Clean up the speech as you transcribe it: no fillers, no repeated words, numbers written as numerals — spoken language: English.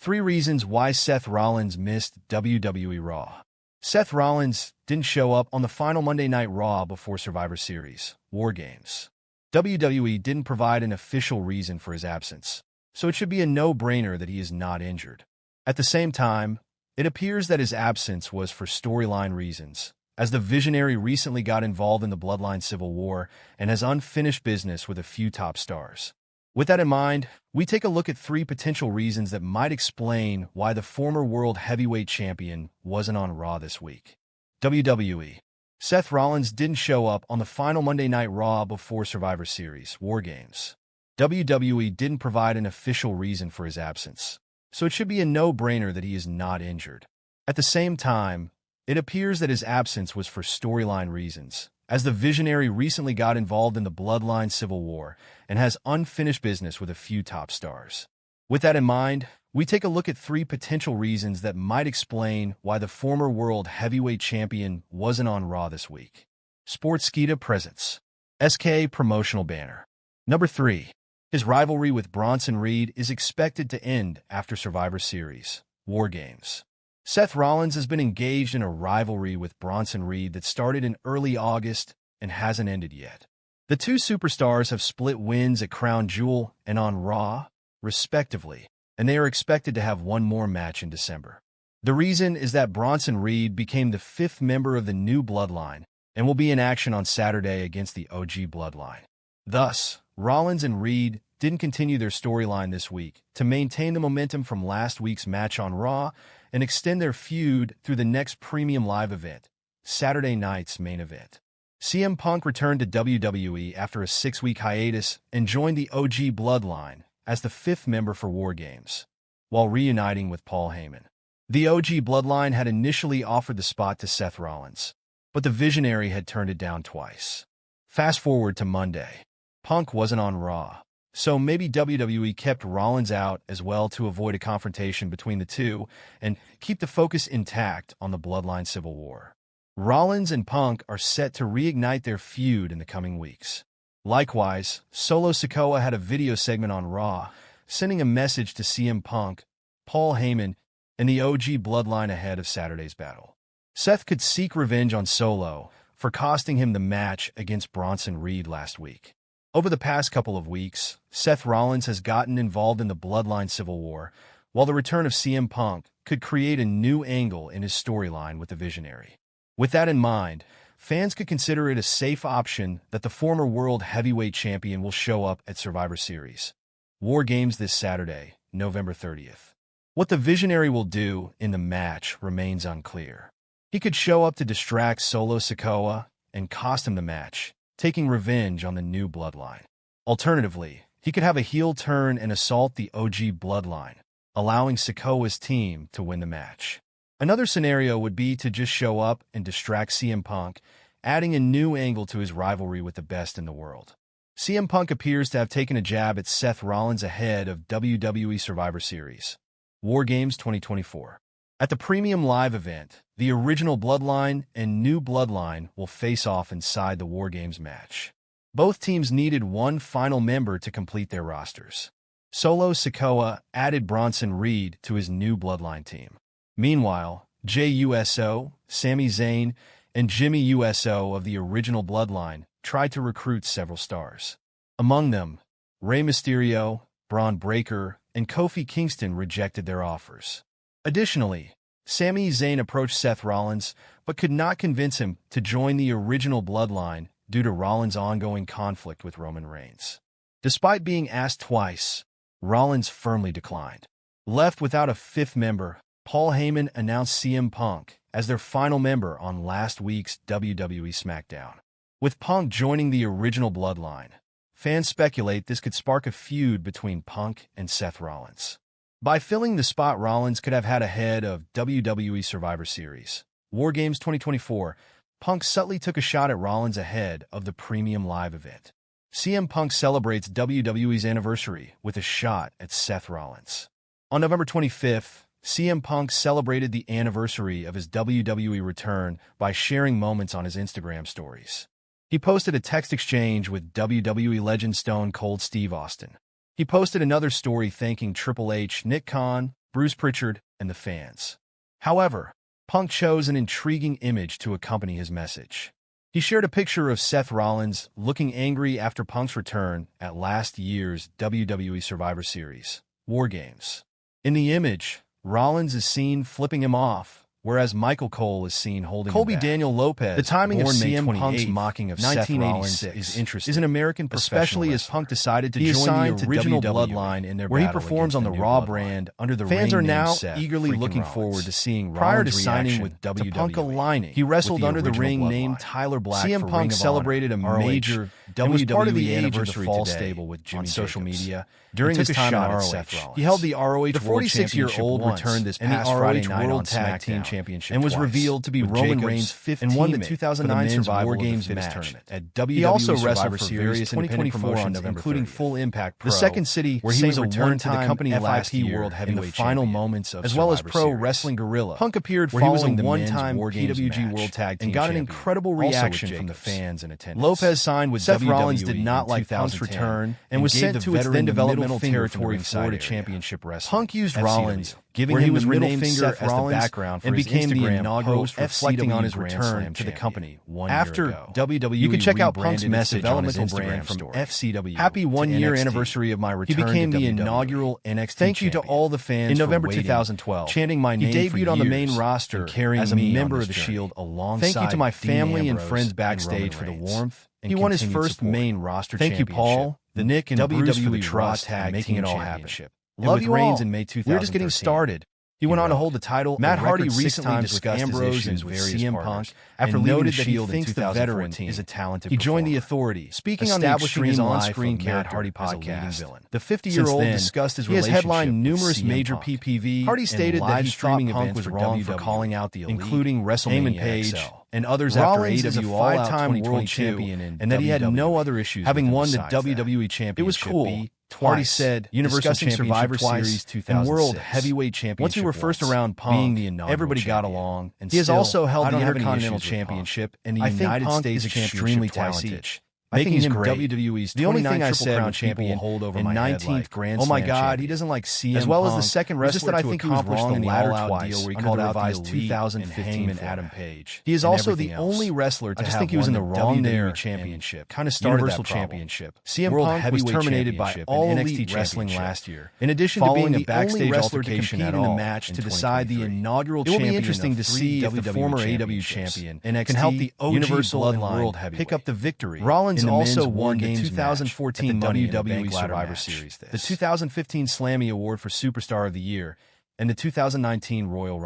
3 reasons why Seth Rollins missed WWE RAW. Seth Rollins didn't show up on the final Monday Night Raw before Survivor Series, WarGames. WWE didn't provide an official reason for his absence, so it should be a no-brainer that he is not injured. At the same time, it appears that his absence was for storyline reasons, as the Visionary recently got involved in the Bloodline Civil War and has unfinished business with a few top stars. With that in mind, we take a look at 3 potential reasons that might explain why the former World Heavyweight Champion wasn't on Raw this week. WWE. Seth Rollins didn't show up on the final Monday Night Raw before Survivor Series, WarGames. WWE didn't provide an official reason for his absence, so it should be a no-brainer that he is not injured. At the same time, it appears that his absence was for storyline reasons, as the Visionary recently got involved in the Bloodline Civil War and has unfinished business with a few top stars. With that in mind, we take a look at 3 potential reasons that might explain why the former World Heavyweight Champion wasn't on Raw this week. Sportskeeda Presents. SK Promotional Banner. Number 3. His rivalry with Bronson Reed is expected to end after Survivor Series, WarGames. Seth Rollins has been engaged in a rivalry with Bronson Reed that started in early August and hasn't ended yet. The 2 superstars have split wins at Crown Jewel and on Raw, respectively, and they are expected to have one more match in December. The reason is that Bronson Reed became the 5th member of the new Bloodline and will be in action on Saturday against the OG Bloodline. Thus, Rollins and Reed didn't continue their storyline this week to maintain the momentum from last week's match on Raw and extend their feud through the next premium live event, Saturday night's main event. CM Punk returned to WWE after a 6-week hiatus and joined the OG Bloodline as the 5th member for WarGames, while reuniting with Paul Heyman. The OG Bloodline had initially offered the spot to Seth Rollins, but the Visionary had turned it down twice. Fast forward to Monday. Punk wasn't on Raw, so maybe WWE kept Rollins out as well to avoid a confrontation between the two and keep the focus intact on the Bloodline Civil War. Rollins and Punk are set to reignite their feud in the coming weeks. Likewise, Solo Sikoa had a video segment on Raw, sending a message to CM Punk, Paul Heyman, and the OG Bloodline ahead of Saturday's battle. Seth could seek revenge on Solo for costing him the match against Bronson Reed last week. Over the past couple of weeks, Seth Rollins has gotten involved in the Bloodline Civil War, while the return of CM Punk could create a new angle in his storyline with the Visionary. With that in mind, fans could consider it a safe option that the former World Heavyweight Champion will show up at Survivor Series, WarGames this Saturday, November 30th. What the Visionary will do in the match remains unclear. He could show up to distract Solo Sikoa and cost him the match, taking revenge on the new Bloodline. Alternatively, he could have a heel turn and assault the OG Bloodline, allowing Sikoa's team to win the match. Another scenario would be to just show up and distract CM Punk, adding a new angle to his rivalry with the best in the world. CM Punk appears to have taken a jab at Seth Rollins ahead of WWE Survivor Series, WarGames 2024. At the premium live event, the original Bloodline and new Bloodline will face off inside the WarGames match. Both teams needed one final member to complete their rosters. Solo Sikoa added Bronson Reed to his new Bloodline team. Meanwhile, Jey Uso, Sami Zayn, and Jimmy Uso of the original Bloodline tried to recruit several stars. Among them, Rey Mysterio, Braun Breaker, and Kofi Kingston rejected their offers. Additionally, Sami Zayn approached Seth Rollins but could not convince him to join the original Bloodline due to Rollins' ongoing conflict with Roman Reigns. Despite being asked twice, Rollins firmly declined. Left without a 5th member, Paul Heyman announced CM Punk as their final member on last week's WWE SmackDown. With Punk joining the original Bloodline, fans speculate this could spark a feud between Punk and Seth Rollins. By filling the spot Rollins could have had ahead of WWE Survivor Series, WarGames 2024, Punk subtly took a shot at Rollins ahead of the premium live event. CM Punk celebrates WWE's anniversary with a shot at Seth Rollins. On November 25th, CM Punk celebrated the anniversary of his WWE return by sharing moments on his Instagram stories. He posted a text exchange with WWE legend Stone Cold Steve Austin. He posted another story thanking Triple H, Nick Khan, Bruce Pritchard, and the fans. However, Punk chose an intriguing image to accompany his message. He shared a picture of Seth Rollins looking angry after Punk's return at last year's WWE Survivor Series, WarGames. In the image, Rollins is seen flipping him off, whereas Michael Cole is seen holding Colby him back. Daniel Lopez, The timing of born May CM Punk's 28th, mocking of Seth Rollins 1986, is interesting, is an American especially professional as Punk decided to He is join signed the to original WWE, Bloodline in their where he battle performs against on the the new Raw Bloodline. brand under the Fans ring are name now Seth eagerly freaking looking Rollins. forward to seeing Prior Rollins' to signing reaction with to WWE, Punk aligning. he wrestled with the under the original ring Bloodline. named Tyler Black CM for Punk Ring of celebrated Honor, a major and was part of the WWE age of the anniversary Fall today stable with Jimmy on social Jacobs. media During and his took a time shot at at ROH. Seth Rollins. He held the ROH The World 46-year-old Championship returned once, this and the past ROH Friday night World on Tag Team SmackDown Championship and was twice, revealed to be with Roman Jacobs, Reigns' fifth and won the teammate 2009 for the men's survival of the WarGames fittest match tournament. at WWE He also Survivor wrestled for Series various independent 2024 on promotions, November including 30th. Full Impact Pro, The second city where he was a Saint returned to the one-time company last FIP year World in the Heavyweight final Champion, moments of as well as Survivor Pro Series. Wrestling Guerrilla. Punk appeared where he was a following the men's one-time WarGames PWG match World Tag Team and got an champion, incredible also with reaction from the Jacobs. fans in attendance. Lopez signed with Seth WWE Rollins did not in like Punk's 2010 return and was gave sent the to its veteran then the developmental middle finger territory from the Florida ringside Championship area. Wrestling. Punk used FCW, Rollins, giving where he him was the middle renamed finger Seth as the Rollins background for and his became the Instagram inaugural post reflecting FCW on his Grand return Slam to the champion. company 1 After year ago. WWE You can check out Punk's rebranded its message on his developmental Instagram brand from story. FCW Happy to 1-year NXT. anniversary of my return He became to the WWE. inaugural NXT Thank you to champion. all the fans In for November waiting, 2012, chanting my name he for debuted on the main years roster and carrying as a me member on of the this Shield journey. alongside Thank you to my Dean family and Ambrose friends backstage Roman for the Reigns. warmth and He won his continued first support. main roster Thank you, championship, Paul, the Nick, and WWE Bruce for the Raw trust Tag and making Team it all happen. Championship. Love And with you Reigns all. in May We're just getting 2013. started. He went on to wrote. hold the title. Matt a Hardy record 6 recently times discussed with his Ambrose issues and with various CM partners, Punk after and leaving noted the that he Shield in thinks the 2014 veteran is a talented He joined the performer. Authority, Speaking on the establishing his extreme life on-screen of Matt character Hardy as a leading podcast. villain. The Since 50-year-old then, discussed his he has relationship headlined with numerous CM major Punk. PPV Hardy stated and that live he streaming thought Punk events was for wrong for WWE, calling out the Elite, including WrestleMania Page, XL, and others Rollins after is a AW All Out five-time world 2022, champion and that he had WWE, no other issues having with him won the besides that. WWE Championship. It was cool. Hardy Twice, said, Universal discussing Championship Survivor twice, Series and 2006. World Heavyweight Championship Once we were first once, around Punk, being the inaugural everybody got champion. along. And He has still, also held I the don't have any Intercontinental issues with Punk. Championship and the I think United Punk States is Championship extremely twice talented. each, I think making he's him great. WWE's The only 29 thing I Triple said, Crown which people champion hold over and my head 19th like, Grand oh my Slam God, champion. he doesn't like CM As well as Punk, the second was just wrestler that I to think he was accomplish wrong the in the latter All Out twice deal where he under called the out the revised Elite 2015 and Hangman format. Adam Page. He is and also the everything else. only wrestler to I just have think he was won in the the wrong WWE there Championship, kind of started Universal that problem. Championship, CM World Punk was Heavyweight terminated by Championship, All and Elite NXT Wrestling Championship. last year. In addition to Following being the the backstage only wrestler to altercation compete at in the all match in to decide the 2023. inaugural It will be champion interesting of to 3 see if the WWE former AW championships, champion NXT, can help the OG Universal and Bloodline World Heavyweight pick up the victory. Rollins in the also men's won the WarGames 2014 match at the Money in the WWE Bank ladder Survivor match, Series. the 2015 Slammy Award for Superstar of the Year, and the 2019 Royal